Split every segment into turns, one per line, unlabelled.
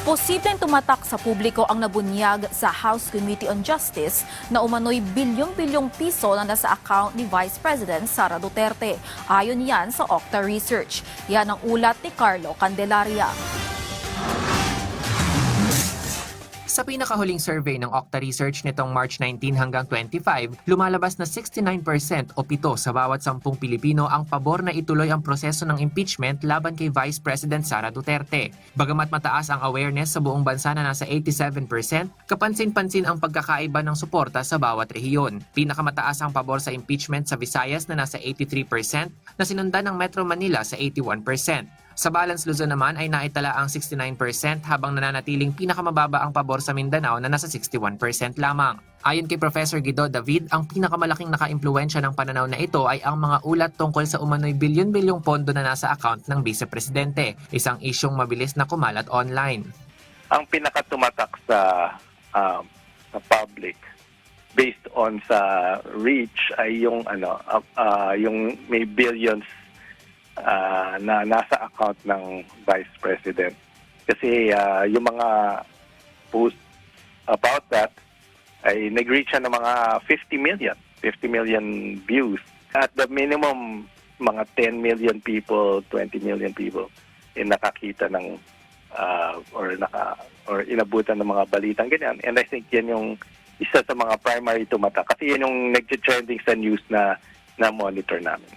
Posibleng tumatak sa publiko ang nabunyag sa House Committee on Justice na umano'y bilyong-bilyong piso na nasa account ni Vice President Sara Duterte. Ayon yan sa Octa Research. Yan ang ulat ni Carlo Candelaria.
Sa pinakahuling survey ng Octa Research nitong March 19 hanggang 25, lumalabas na 69% o 7 sa bawat 10 Pilipino ang pabor na ituloy ang proseso ng impeachment laban kay Vice President Sara Duterte. Bagamat mataas ang awareness sa buong bansa na nasa 87%, kapansin-pansin ang pagkakaiba ng suporta sa bawat rehiyon. Pinakamataas ang pabor sa impeachment sa Visayas na nasa 83% na sinundan ng Metro Manila sa 81%. Sa Balance Luzon naman ay naitala ang 69% habang nananatiling pinakamababa ang pabor sa Mindanao na nasa 61% lamang. Ayon kay Professor Guido David, ang pinakamalaking nakaimpluwensya ng pananaw na ito ay ang mga ulat tungkol sa umano'y bilyon-bilyong pondo na nasa account ng Vice Presidente, isang isyong mabilis na kumalat online.
Ang pinakatumatak sa public based on sa reach ay yung yung may billions na nasa account ng Vice President. Kasi yung mga post about that ay nag-reach ng mga 50 million views. At the minimum, mga 10 million people, 20 million people nakakita ng or inabutan ng mga balitang ganyan. And I think yan yung isa sa mga primary tumatak. Kasi yan yung nag-trending sa news na monitor namin.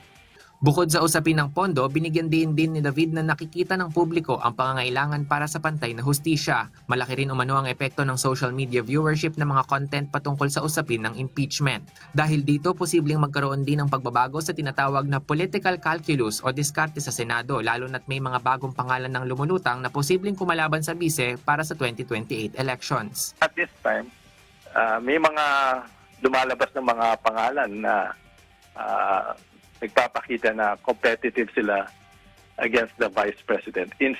Bukod sa usapin ng pondo, binigyan din ni David na nakikita ng publiko ang pangangailangan para sa pantay na hustisya. Malaki rin umano ang epekto ng social media viewership ng mga content patungkol sa usapin ng impeachment. Dahil dito, posibleng magkaroon din ng pagbabago sa tinatawag na political calculus o diskarte sa Senado, lalo na't may mga bagong pangalan ng lumulutang na posibleng kumalaban sa bise para sa 2028 elections.
At this time, may mga lumalabas ng mga pangalan na nagpapakita na competitive sila against the Vice President in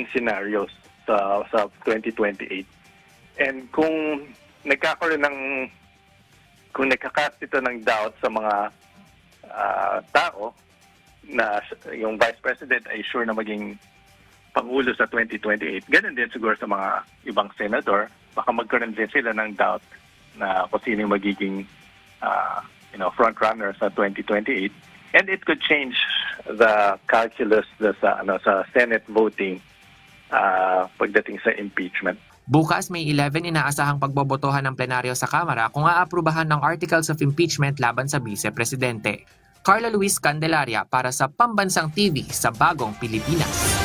scenarios sa 2028. And kung nagkakast ito ng doubt sa mga tao na yung Vice President ay sure na maging Pangulo sa 2028, ganun din siguro sa mga ibang senador, baka magkaroon din sila ng doubt na kung sino yung magiging front runner sa 2028, and it could change the calculus sa Senate voting pagdating sa impeachment.
Bukas may 11 inaasahang pagbobotohan ng plenaryo sa Kamara kung aaprubahan ng Articles of Impeachment laban sa Vice Presidente. Carla Luis Candelaria para sa Pambansang TV sa Bagong Pilipinas.